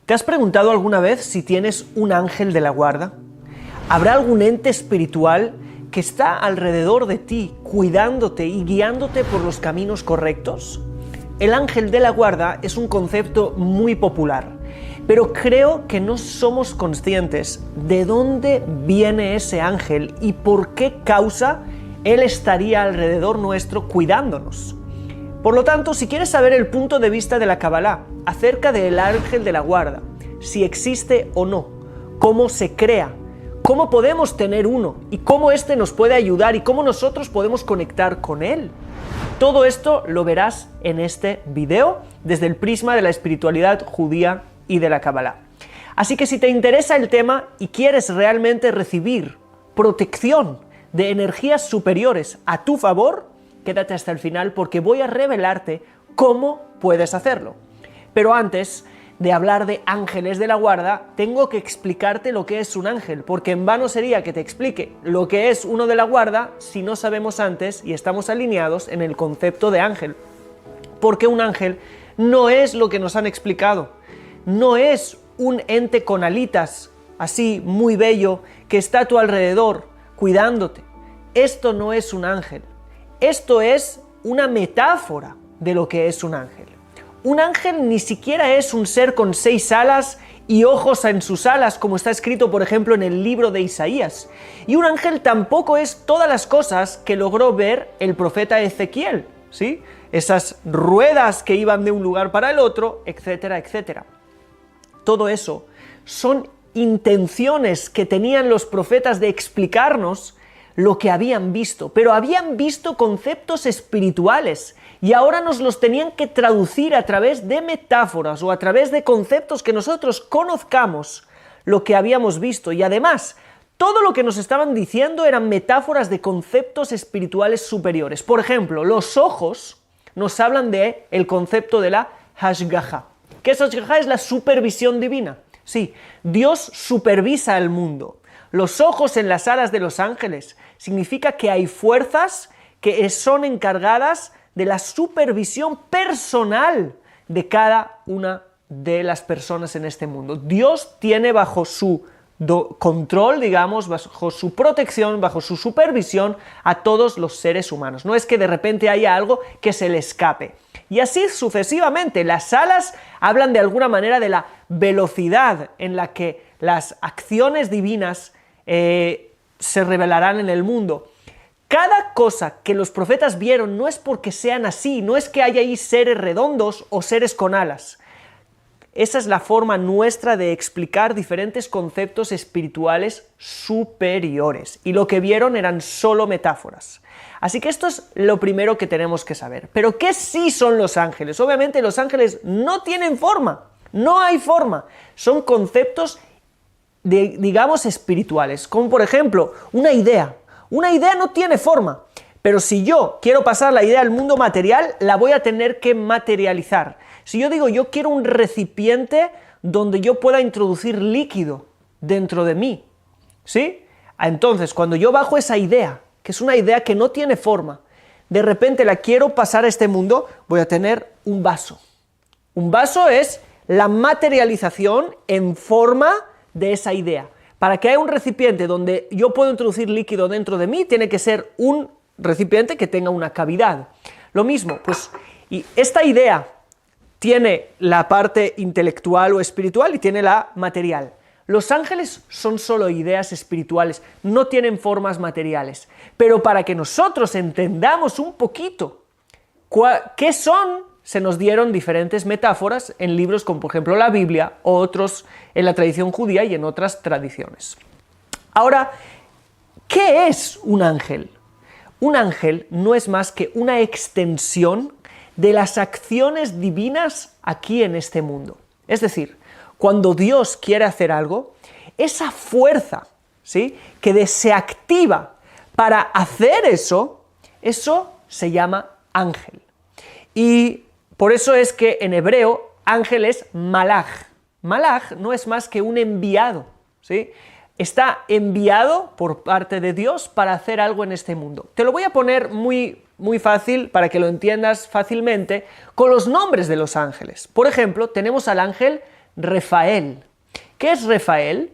¿Te has preguntado alguna vez si tienes un ángel de la guarda? ¿Habrá algún ente espiritual que está alrededor de ti, cuidándote y guiándote por los caminos correctos? El ángel de la guarda es un concepto muy popular, pero creo que no somos conscientes de dónde viene ese ángel y por qué causa él estaría alrededor nuestro cuidándonos. Por lo tanto, si quieres saber el punto de vista de la Kabbalah acerca del ángel de la guarda, si existe o no, cómo se crea, cómo podemos tener uno y cómo éste nos puede ayudar y cómo nosotros podemos conectar con él, todo esto lo verás en este video desde el prisma de la espiritualidad judía y de la Kabbalah. Así que si te interesa el tema y quieres realmente recibir protección de energías superiores a tu favor, quédate hasta el final porque voy a revelarte cómo puedes hacerlo. Pero antes de hablar de ángeles de la guarda, tengo que explicarte lo que es un ángel, porque en vano sería que te explique lo que es uno de la guarda si no sabemos antes y estamos alineados en el concepto de ángel. Porque un ángel no es lo que nos han explicado, no es un ente con alitas, así muy bello, que está a tu alrededor cuidándote. Esto no es un ángel. Esto es una metáfora de lo que es un ángel. Un ángel ni siquiera es un ser con 6 alas y ojos en sus alas, como está escrito, por ejemplo, en el libro de Isaías. Y un ángel tampoco es todas las cosas que logró ver el profeta Ezequiel, ¿sí? Esas ruedas que iban de un lugar para el otro, etcétera, etcétera. Todo eso son intenciones que tenían los profetas de explicarnos lo que habían visto, pero habían visto conceptos espirituales y ahora nos los tenían que traducir a través de metáforas o a través de conceptos que nosotros conozcamos lo que habíamos visto. Y además, todo lo que nos estaban diciendo eran metáforas de conceptos espirituales superiores. Por ejemplo, los ojos nos hablan de el concepto de la Hashgaha. ¿Qué es Hashgaha? Es la supervisión divina. Sí, Dios supervisa el mundo. Los ojos en las alas de los ángeles significa que hay fuerzas que son encargadas de la supervisión personal de cada una de las personas en este mundo. Dios tiene bajo su control, digamos, bajo su protección, bajo su supervisión a todos los seres humanos. No es que de repente haya algo que se le escape. Y así sucesivamente. Las alas hablan de alguna manera de la velocidad en la que las acciones divinas se revelarán en el mundo. Cada cosa que los profetas vieron no es porque sean así, no es que haya ahí seres redondos o seres con alas. Esa es la forma nuestra de explicar diferentes conceptos espirituales superiores. Y lo que vieron eran solo metáforas. Así que esto es lo primero que tenemos que saber. ¿Pero qué sí son los ángeles? Obviamente los ángeles no tienen forma, no hay forma. Son conceptos digamos espirituales, como por ejemplo una idea. Una idea no tiene forma, pero si yo quiero pasar la idea al mundo material, la voy a tener que materializar. Si yo digo yo quiero un recipiente donde yo pueda introducir líquido dentro de mí, ¿sí? Entonces cuando yo bajo esa idea, que es una idea que no tiene forma, de repente la quiero pasar a este mundo, voy a tener un vaso. Un vaso es la materialización en forma de esa idea. Para que haya un recipiente donde yo puedo introducir líquido dentro de mí, tiene que ser un recipiente que tenga una cavidad. Lo mismo, pues, y esta idea tiene la parte intelectual o espiritual y tiene la material. Los ángeles son solo ideas espirituales, no tienen formas materiales. Pero para que nosotros entendamos un poquito qué son, se nos dieron diferentes metáforas en libros como por ejemplo la Biblia o otros en la tradición judía y en otras tradiciones. Ahora, ¿qué es un ángel? Un ángel no es más que una extensión de las acciones divinas aquí en este mundo. Es decir, cuando Dios quiere hacer algo, esa fuerza, ¿sí?, que se activa para hacer eso se llama ángel. Y por eso es que en hebreo ángel es malaj. Malaj no es más que un enviado, ¿sí? Está enviado por parte de Dios para hacer algo en este mundo. Te lo voy a poner muy fácil para que lo entiendas fácilmente con los nombres de los ángeles. Por ejemplo, tenemos al ángel Refael. ¿Qué es Refael?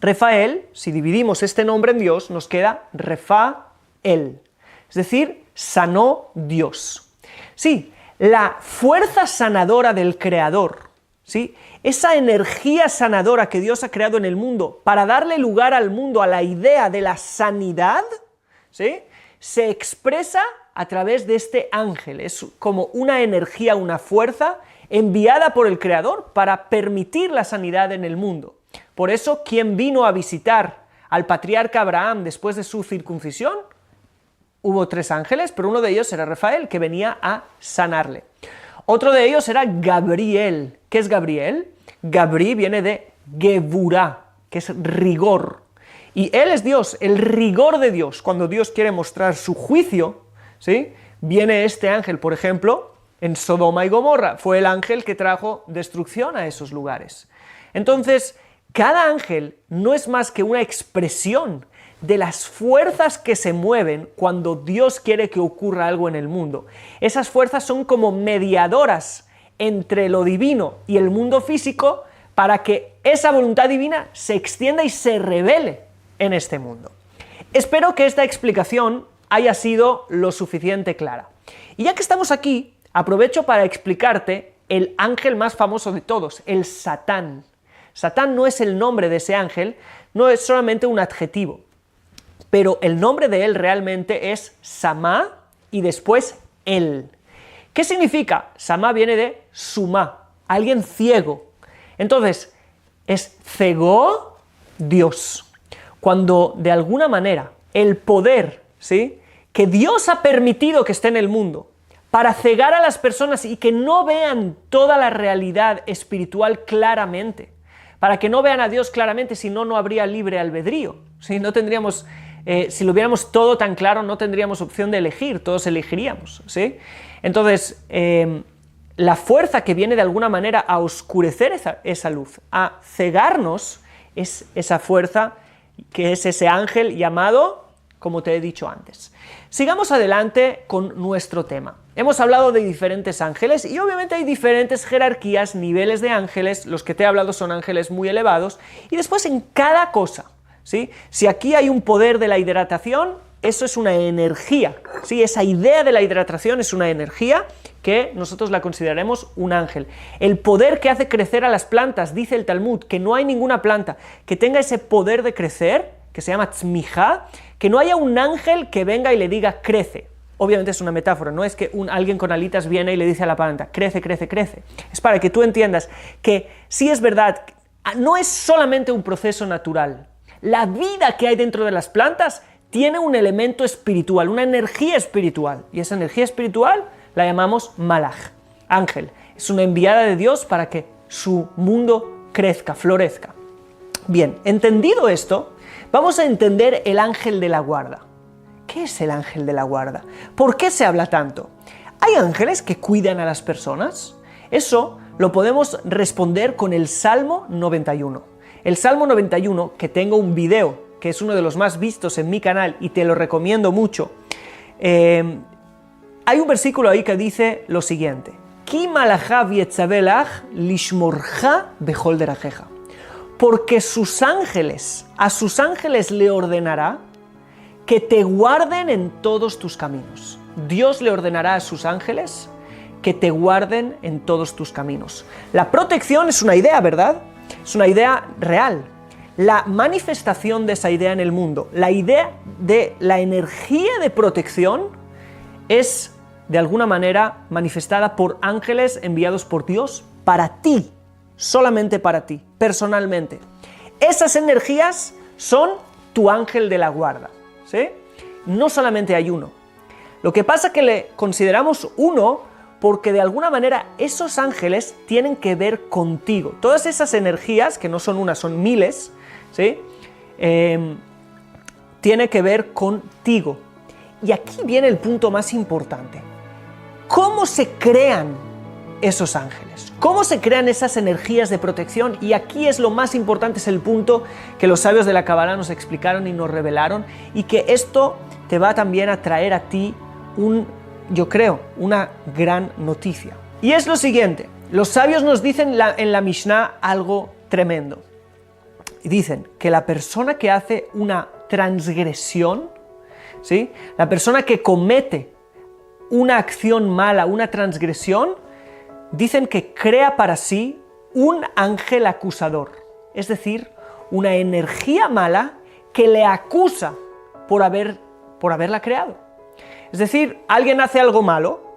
Refael, si dividimos este nombre en Dios, nos queda Refael, es decir, sanó Dios. Sí, la fuerza sanadora del Creador, ¿sí? Esa energía sanadora que Dios ha creado en el mundo para darle lugar al mundo a la idea de la sanidad, ¿sí? Se expresa a través de este ángel. Es como una energía, una fuerza enviada por el Creador para permitir la sanidad en el mundo. Por eso, ¿quién vino a visitar al patriarca Abraham después de su circuncisión? Hubo 3 ángeles, pero uno de ellos era Rafael, que venía a sanarle. Otro de ellos era Gabriel. ¿Qué es Gabriel? Gabri viene de Geburá, que es rigor. Y él es Dios, el rigor de Dios. Cuando Dios quiere mostrar su juicio, ¿sí? Viene este ángel, por ejemplo, en Sodoma y Gomorra. Fue el ángel que trajo destrucción a esos lugares. Entonces, cada ángel no es más que una expresión de las fuerzas que se mueven cuando Dios quiere que ocurra algo en el mundo. Esas fuerzas son como mediadoras entre lo divino y el mundo físico para que esa voluntad divina se extienda y se revele en este mundo. Espero que esta explicación haya sido lo suficiente clara. Y ya que estamos aquí, aprovecho para explicarte el ángel más famoso de todos, el Satán. Satán no es el nombre de ese ángel, no es solamente un adjetivo, pero el nombre de él realmente es Samá y después él. ¿Qué significa? Samá viene de sumá, alguien ciego. Entonces, es cegó Dios. Cuando de alguna manera el poder, ¿sí?, que Dios ha permitido que esté en el mundo para cegar a las personas y que no vean toda la realidad espiritual claramente, para que no vean a Dios claramente, si no, no habría libre albedrío. ¿Sí? No tendríamos, si lo viéramos todo tan claro, no tendríamos opción de elegir, todos elegiríamos. ¿Sí? Entonces, la fuerza que viene de alguna manera a oscurecer esa luz, a cegarnos, es esa fuerza que es ese ángel llamado, como te he dicho antes. Sigamos adelante con nuestro tema. Hemos hablado de diferentes ángeles y obviamente hay diferentes jerarquías, niveles de ángeles. Los que te he hablado son ángeles muy elevados y después en cada cosa, ¿sí? Si aquí hay un poder de la hidratación, eso es una energía, ¿sí? Esa idea de la hidratación es una energía que nosotros la consideraremos un ángel. El poder que hace crecer a las plantas, dice el Talmud, que no hay ninguna planta que tenga ese poder de crecer, que se llama tzmijá, que no haya un ángel que venga y le diga crece. Obviamente es una metáfora, no es que alguien con alitas viene y le dice a la planta crece, crece, crece. Es para que tú entiendas que sí es verdad, no es solamente un proceso natural. La vida que hay dentro de las plantas tiene un elemento espiritual, una energía espiritual, y esa energía espiritual la llamamos malaj, ángel. Es una enviada de Dios para que su mundo crezca, florezca. Bien, entendido esto, vamos a entender el ángel de la guarda. ¿Qué es el ángel de la guarda? ¿Por qué se habla tanto? ¿Hay ángeles que cuidan a las personas? Eso lo podemos responder con el Salmo 91. El Salmo 91, que tengo un video, que es uno de los más vistos en mi canal y te lo recomiendo mucho. Hay un versículo ahí que dice lo siguiente: Ki malachav yetzabelach lishmorcha bechol derajeja. Porque a sus ángeles le ordenará que te guarden en todos tus caminos. Dios le ordenará a sus ángeles que te guarden en todos tus caminos. La protección es una idea, ¿verdad? Es una idea real. La manifestación de esa idea en el mundo, la idea de la energía de protección, es de alguna manera manifestada por ángeles enviados por Dios para ti, solamente para ti, personalmente. Esas energías son tu ángel de la guarda, ¿sí? No solamente hay uno. Lo que pasa es que le consideramos uno porque de alguna manera esos ángeles tienen que ver contigo. Todas esas energías, que no son una, son miles, ¿sí? Tiene que ver contigo. Y aquí viene el punto más importante. ¿Cómo se crean esos ángeles? ¿Cómo se crean esas energías de protección? Y aquí es lo más importante, es el punto que los sabios de la Kabbalah nos explicaron y nos revelaron, y que esto te va también a traer a ti yo creo, una gran noticia. Y es lo siguiente: Los sabios nos dicen en la Mishnah algo tremendo. Dicen que la persona que hace una transgresión, ¿sí?, la persona que comete una acción mala, una transgresión, dicen que crea para sí un ángel acusador, es decir, una energía mala que le acusa por haberla creado. Es decir, alguien hace algo malo,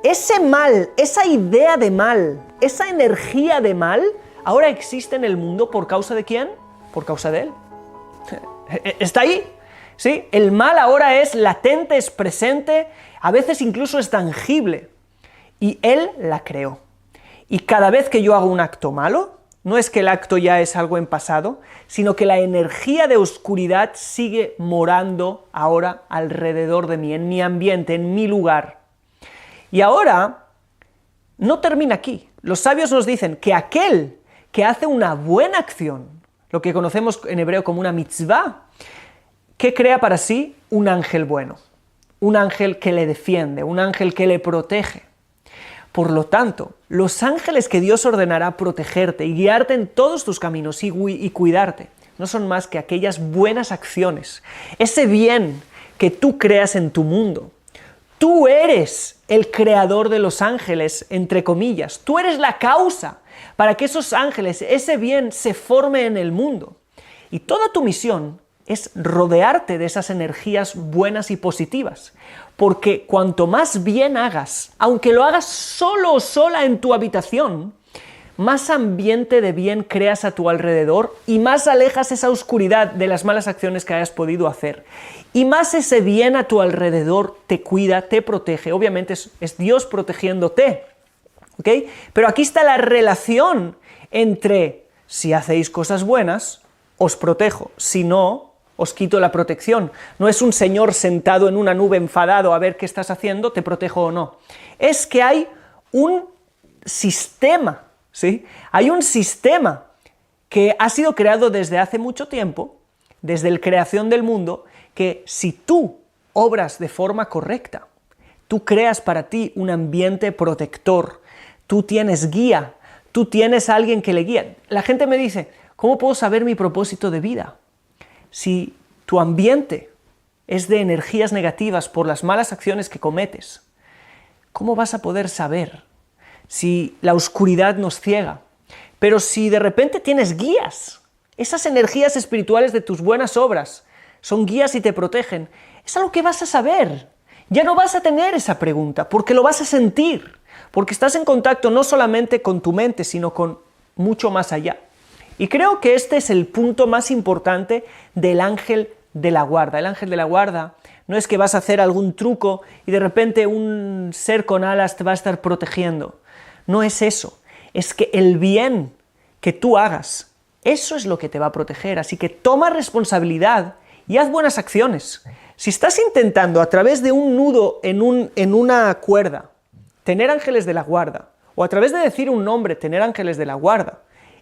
ese mal, esa idea de mal, esa energía de mal, ahora existe en el mundo ¿por causa de quién? Por causa de él. Está ahí, ¿sí? El mal ahora es latente, es presente, a veces incluso es tangible. Y él la creó. Y cada vez que yo hago un acto malo, no es que el acto ya es algo en pasado, sino que la energía de oscuridad sigue morando ahora alrededor de mí, en mi ambiente, en mi lugar. Y ahora, no termina aquí. Los sabios nos dicen que aquel que hace una buena acción, lo que conocemos en hebreo como una mitzvah, que crea para sí un ángel bueno, un ángel que le defiende, un ángel que le protege. Por lo tanto, los ángeles que Dios ordenará protegerte y guiarte en todos tus caminos y cuidarte, no son más que aquellas buenas acciones, ese bien que tú creas en tu mundo. Tú eres el creador de los ángeles, entre comillas. Tú eres la causa para que esos ángeles, ese bien, se forme en el mundo. Y toda tu misión es rodearte de esas energías buenas y positivas. Porque cuanto más bien hagas, aunque lo hagas solo o sola en tu habitación, más ambiente de bien creas a tu alrededor y más alejas esa oscuridad de las malas acciones que hayas podido hacer. Y más ese bien a tu alrededor te cuida, te protege. Obviamente es Dios protegiéndote, ¿ok? Pero aquí está la relación entre si hacéis cosas buenas, os protejo, si no, os quito la protección. No es un señor sentado en una nube enfadado a ver qué estás haciendo, te protejo o no. Es que hay un sistema, ¿sí? Hay un sistema que ha sido creado desde hace mucho tiempo, desde la creación del mundo, que si tú obras de forma correcta, tú creas para ti un ambiente protector, tú tienes guía, tú tienes a alguien que le guía. La gente me dice, ¿cómo puedo saber mi propósito de vida? Si tu ambiente es de energías negativas por las malas acciones que cometes, ¿cómo vas a poder saber si la oscuridad nos ciega? Pero si de repente tienes guías, esas energías espirituales de tus buenas obras son guías y te protegen, es algo que vas a saber. Ya no vas a tener esa pregunta, porque lo vas a sentir, porque estás en contacto no solamente con tu mente, sino con mucho más allá. Y creo que este es el punto más importante del ángel de la guarda. El ángel de la guarda no es que vas a hacer algún truco y de repente un ser con alas te va a estar protegiendo. No es eso. Es que el bien que tú hagas, eso es lo que te va a proteger. Así que toma responsabilidad y haz buenas acciones. Si estás intentando a través de un nudo en una cuerda tener ángeles de la guarda, o a través de decir un nombre tener ángeles de la guarda,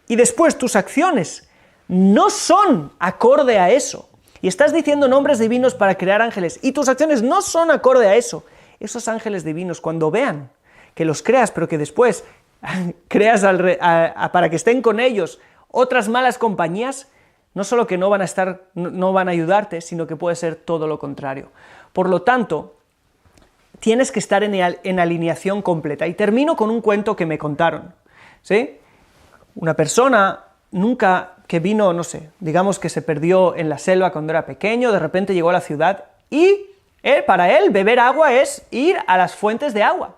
y después tus acciones no son acorde a eso, y estás diciendo nombres divinos para crear ángeles, y tus acciones no son acorde a eso, esos ángeles divinos, cuando vean que los creas, pero que después creas para que estén con ellos otras malas compañías, no solo que no van a ayudarte, sino que puede ser todo lo contrario. Por lo tanto, tienes que estar en alineación completa. Y termino con un cuento que me contaron, ¿sí? Una persona que vino, no sé, digamos que se perdió en la selva cuando era pequeño, de repente llegó a la ciudad y para él beber agua es ir a las fuentes de agua.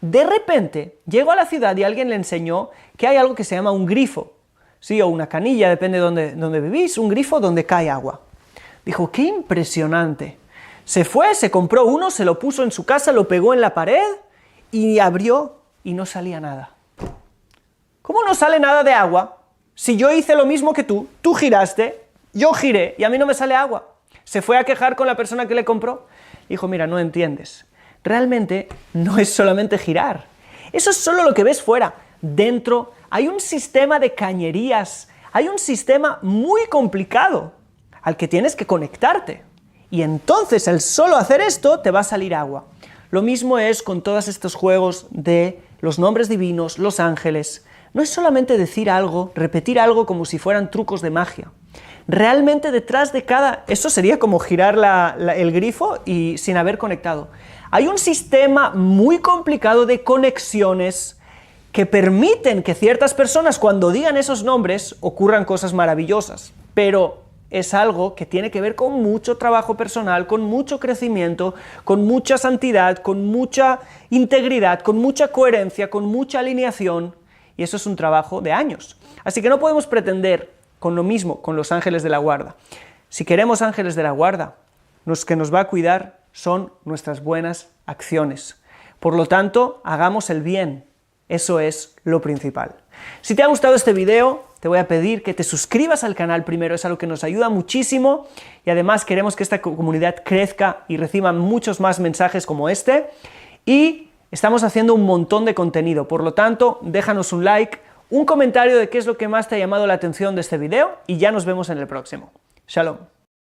De repente llegó a la ciudad y alguien le enseñó que hay algo que se llama un grifo, ¿sí? O una canilla, depende de dónde vivís, un grifo donde cae agua. Dijo, ¡qué impresionante! Se fue, se compró uno, se lo puso en su casa, lo pegó en la pared y abrió y no salía nada. ¿Cómo no sale nada de agua? Si yo hice lo mismo que tú giraste, yo giré y a mí no me sale agua. Se fue a quejar con la persona que le compró. Dijo, mira, no entiendes. Realmente no es solamente girar. Eso es solo lo que ves fuera. Dentro hay un sistema de cañerías, hay un sistema muy complicado al que tienes que conectarte. Y entonces, al solo hacer esto, te va a salir agua. Lo mismo es con todos estos juegos de los nombres divinos, los ángeles, no es solamente decir algo, repetir algo como si fueran trucos de magia. Realmente detrás de eso sería como girar el grifo y sin haber conectado. Hay un sistema muy complicado de conexiones que permiten que ciertas personas, cuando digan esos nombres, ocurran cosas maravillosas. Pero es algo que tiene que ver con mucho trabajo personal, con mucho crecimiento, con mucha santidad, con mucha integridad, con mucha coherencia, con mucha alineación, y eso es un trabajo de años. Así que no podemos pretender con lo mismo con los ángeles de la guarda. Si queremos ángeles de la guarda, los que nos va a cuidar son nuestras buenas acciones. Por lo tanto, hagamos el bien. Eso es lo principal. Si te ha gustado este video, te voy a pedir que te suscribas al canal primero, es algo que nos ayuda muchísimo, y además queremos que esta comunidad crezca y reciba muchos más mensajes como este, y estamos haciendo un montón de contenido. Por lo tanto, déjanos un like, un comentario de qué es lo que más te ha llamado la atención de este video, y ya nos vemos en el próximo. Shalom.